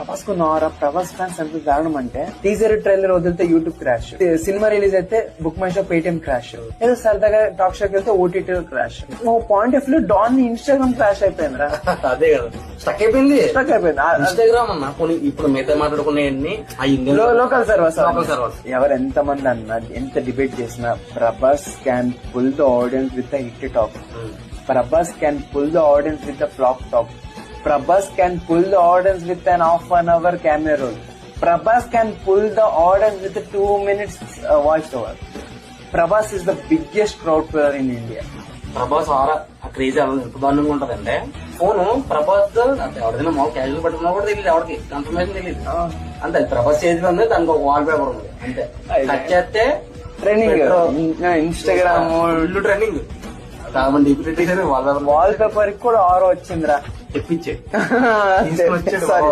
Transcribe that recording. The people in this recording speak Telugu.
ప్రభాస్ కు నారా ప్రభాస్ ఫ్యాన్స్ ఎంత దారుణం అంటే టీజర్ ట్రైలర్ వదిలితే యూట్యూబ్ క్రాష్, సినిమా రిలీజ్ అయితే BookMyShow Paytm crash, ఏదో సరదాగా టాక్ షోకి వెళ్తే ఓటీటీ క్రాష్. ఓ point of view don Instagram crash అయిపోయిందిరా. అదే కదా స్టక్ అయిపోయింది ఇన్స్టాగ్రామ్ అన్న. ఇప్పుడు మిగతా మాట్లాడుకునేవన్నీ లోకల్ సర్వర్స్. లోకల్ సర్వర్స్ ఎవరు ఎంత మంది అన్నా ఎంత డిబేట్ చేసినా Prabhas can pull the audience with the hit talk, Prabhas can pull the audience with the flop talk, Prabhas can pull the audience with an half-an-hour cameo role. Prabhas can pull the audience with a 2 minutes voice-over. Prabhas is the biggest crowd puller in India. Prabhas aura crazy ఎంత దారుణంగా ఉంటదంటే ఫోన్ ప్రభాస్ ఎవరిదైనా మామూలు క్యాజువల్ పట్టుకున్నా కూడా తెలియదు, ఎవరికి కన్ఫర్మేషన్ తెలియదు. అంతే ప్రభాస్ చేతిలో ఉంది, దానికి ఒక వాల్ పేపర్ ఉంది అంతే. కట్ చేస్తే ట్రెండింగ్ ఇన్స్టాగ్రామ్ ఫుల్ ట్రెండింగ్. చాలా మంది వాల్ పేపర్ కూడా ఆరో వచ్చిందిరా తెప్పించే సరే.